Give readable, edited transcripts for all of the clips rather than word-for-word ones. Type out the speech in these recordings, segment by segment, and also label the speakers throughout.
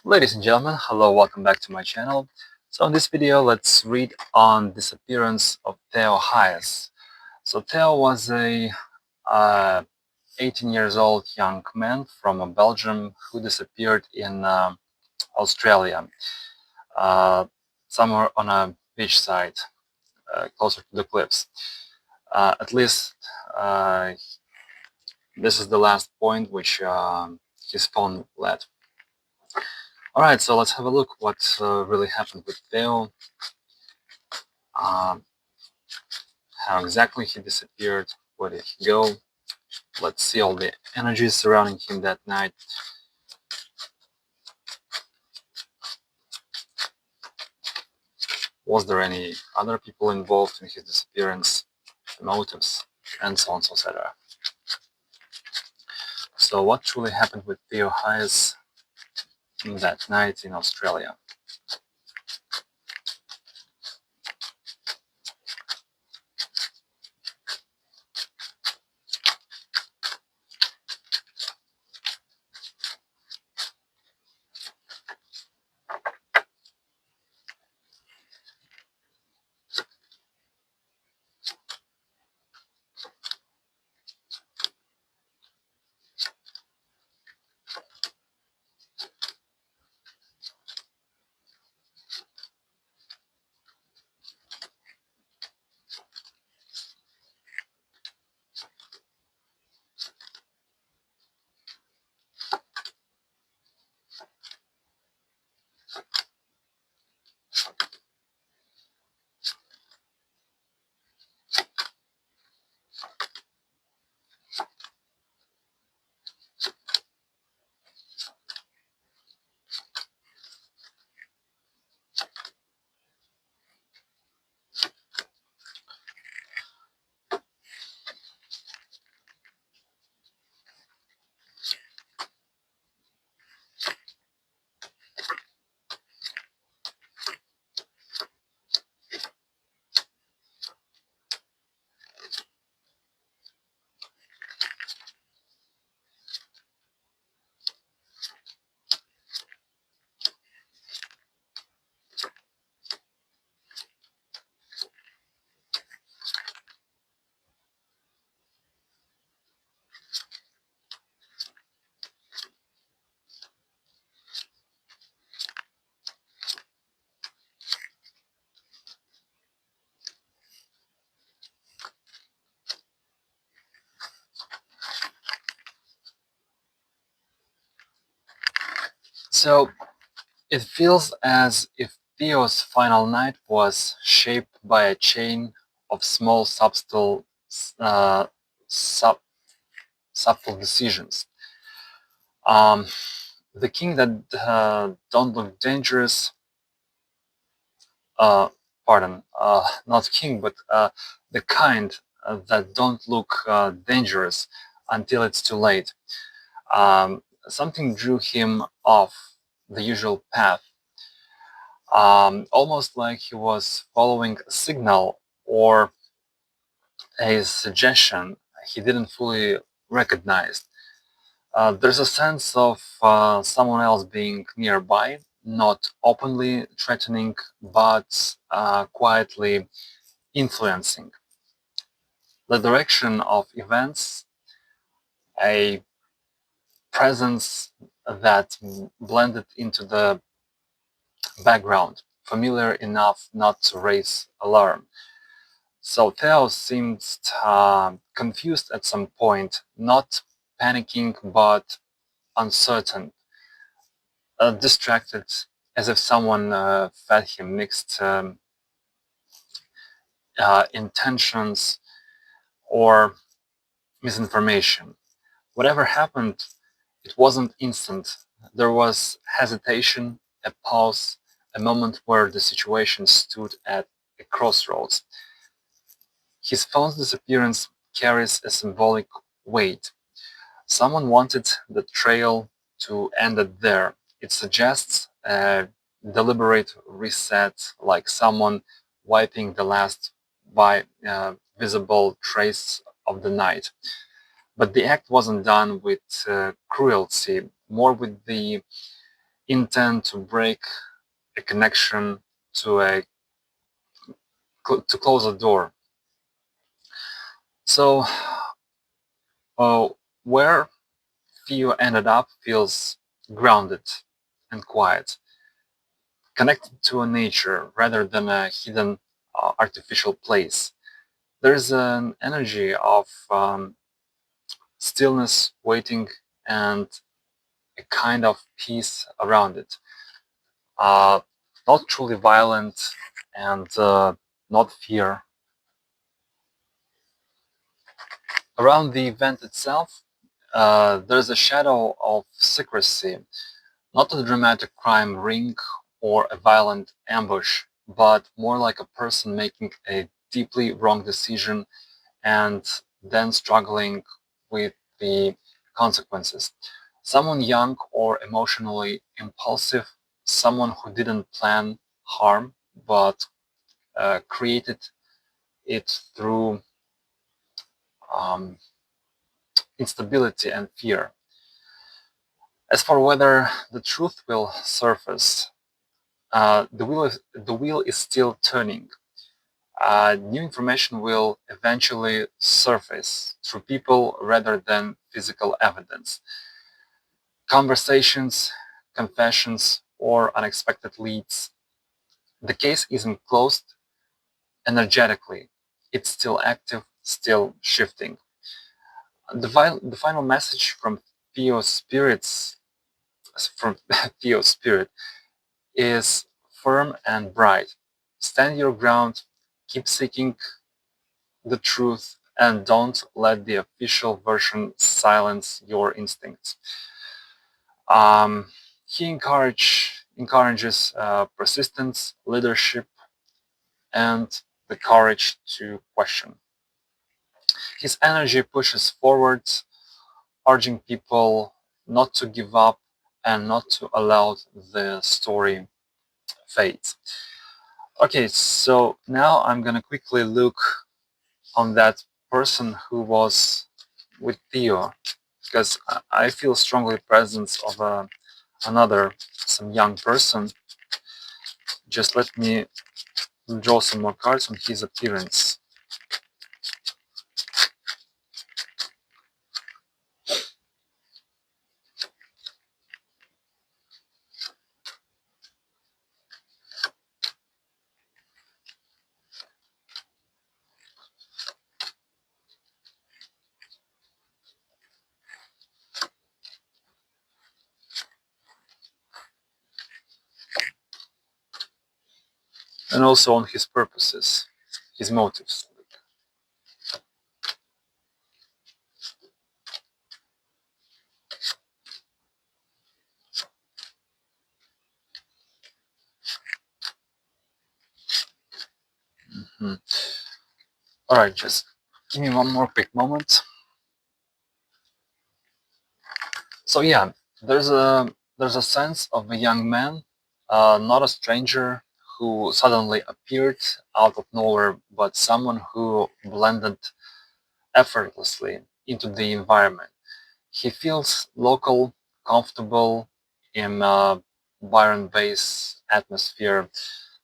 Speaker 1: Ladies and gentlemen, hello, welcome back to my channel. So in this video, let's read on Disappearance of Theo Hayez. So Theo was a 18 years old young man from Belgium who disappeared in Australia, somewhere on a beach side, closer to the cliffs. At least this is the last point which his phone led. Alright, so let's have a look what really happened with Theo, how exactly he disappeared, where did he go. Let's see all the energies surrounding him that night. Was there any other people involved in his disappearance, the motives, and so on, etc. So what truly happened with Theo Hayez that night in Australia? So it feels as if Theo's final night was shaped by a chain of small uh, sub, subtle decisions. The king that don't look dangerous, pardon, not king, but the kind that don't look dangerous until it's too late. Something drew him off the usual path, almost like he was following a signal or a suggestion he didn't fully recognize. There's a sense of someone else being nearby, not openly threatening, but quietly influencing the direction of events, a presence that blended into the background, familiar enough not to raise alarm. So Theo seemed confused at some point, not panicking but uncertain, distracted, as if someone fed him mixed intentions or misinformation. Whatever happened, it wasn't instant. There was hesitation, a pause, a moment where the situation stood at a crossroads. His phone's disappearance carries a symbolic weight. Someone wanted the trail to end it there. It suggests a deliberate reset, like someone wiping the last visible trace of the night. But the act wasn't done with cruelty, more with the intend to break a connection to close a door. So uh, where Theo ended up feels grounded and quiet, connected to a nature rather than a hidden artificial place. There's an energy of stillness, waiting, and a kind of peace around it. Uh, Not truly violent and not fear. Around the event itself, there's a shadow of secrecy, not a dramatic crime ring or a violent ambush, but more like a person making a deeply wrong decision and then struggling with the consequences. Someone young or emotionally impulsive, someone who didn't plan harm but created it through um, instability and fear. As for whether the truth will surface, the wheel is still turning. New information will eventually surface through people rather than physical evidence. Conversations, confessions, or unexpected leads. The case isn't closed energetically. It's still active, still shifting. The final message from Theo's spirits, from Theo's spirit, is firm and bright. Stand your ground, keep seeking the truth, and don't let the official version silence your instincts. Um, he encourages persistence, leadership, and the courage to question. His energy pushes forward, urging people not to give up and not to allow the story fade. Okay, so now I'm gonna quickly look on that person who was with Theo, because I feel strongly presence of some young person. Just let me draw some more cards on his appearance. And also on his purposes, his motives. Mhm. All right, just give me one more quick moment. So yeah, there's a sense of a young man, not a stranger who suddenly appeared out of nowhere, but someone who blended effortlessly into the environment. He feels local, comfortable in Byron Bay's atmosphere.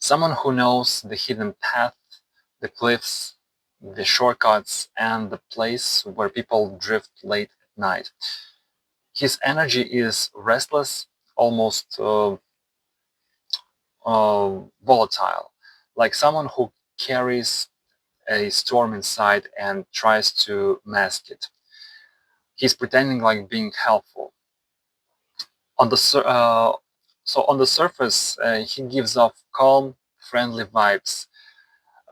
Speaker 1: Someone who knows the hidden path, the cliffs, the shortcuts, and the place where people drift late at night. His energy is restless, almost volatile, like someone who carries a storm inside and tries to mask it. He's pretending like being helpful. On the so on the surface, he gives off calm, friendly vibes.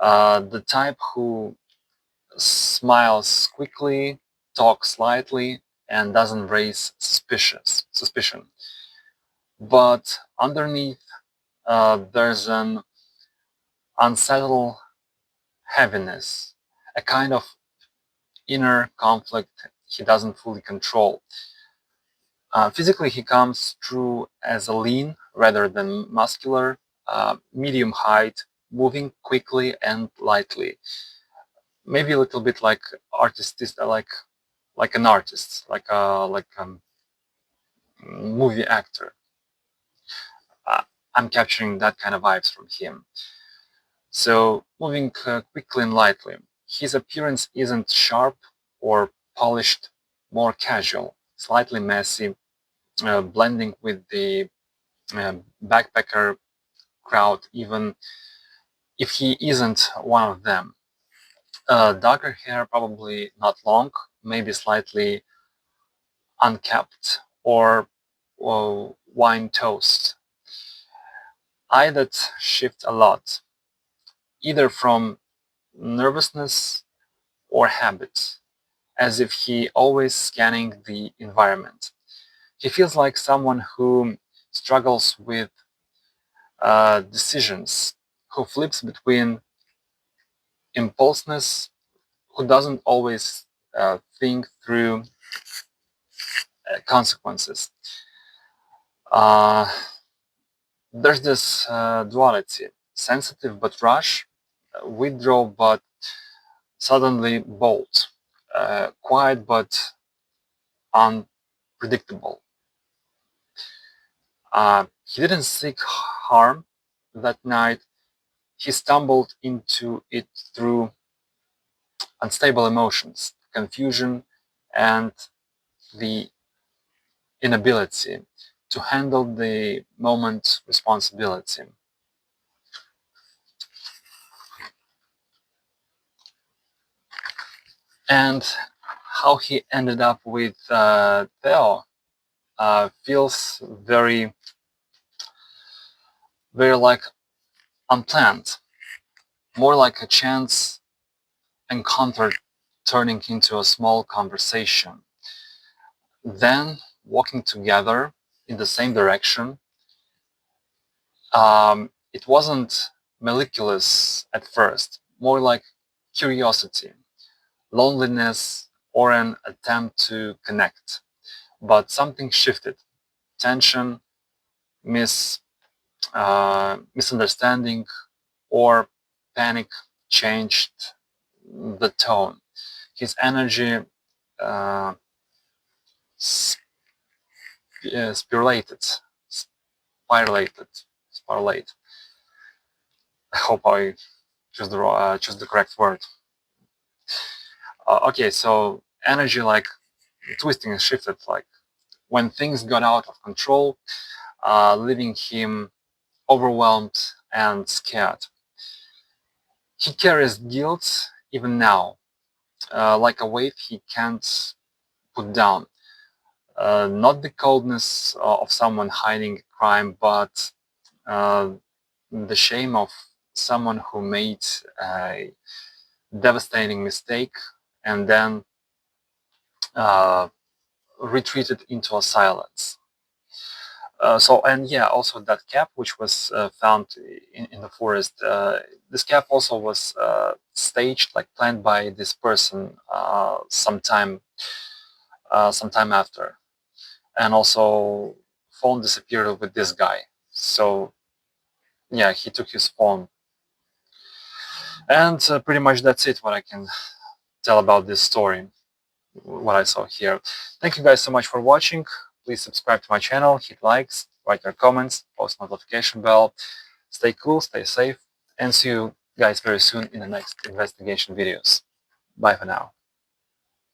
Speaker 1: The type who smiles quickly, talks lightly, and doesn't raise suspicion. But underneath, there's an unsettled heaviness, a kind of inner conflict he doesn't fully control. Physically, he comes through as a lean rather than muscular, medium height, moving quickly and lightly. Maybe a little bit like like an artist, like a movie actor. I'm capturing that kind of vibes from him. So moving quickly and lightly, his appearance isn't sharp or polished, more casual, slightly messy, blending with the backpacker crowd, even if he isn't one of them. Darker hair, probably not long, maybe slightly unkept, or wine toast. Eye that shift a lot, either from nervousness or habit, as if he always scanning the environment. He feels like someone who struggles with decisions, who flips between impulsiveness, who doesn't always think through consequences. Uh, there's this duality: sensitive but rush, withdraw but suddenly bolt, quiet but unpredictable. He didn't seek harm that night. He stumbled into it through unstable emotions, confusion, and the inability to handle the moment responsibility. And how he ended up with Theo feels very, very like unplanned, more like a chance encounter turning into a small conversation. Then walking together in the same direction. It wasn't moleculous at first, more like curiosity, loneliness, or an attempt to connect. But something shifted. Tension, misunderstanding, or panic changed the tone. His energy uh, spiralated, spiralated, spiralate. I hope I choose the correct word. Okay, so energy like twisting and shifted, like when things got out of control, leaving him overwhelmed and scared. He carries guilt even now, like a weight he can't put down. Not the coldness of someone hiding a crime, but uh, the shame of someone who made a devastating mistake and then uh, retreated into a silence. And yeah, also that cap which was found in the forest, this cap also was staged, like planned by this person sometime after, and also phone disappeared with this guy. So yeah, he took his phone, and pretty much that's it. What I can tell about this story, what I saw here. Thank you guys so much for watching. Please subscribe to my channel, hit likes, write your comments, post notification bell. Stay cool, stay safe, and see you guys very soon in the next investigation videos. Bye for now.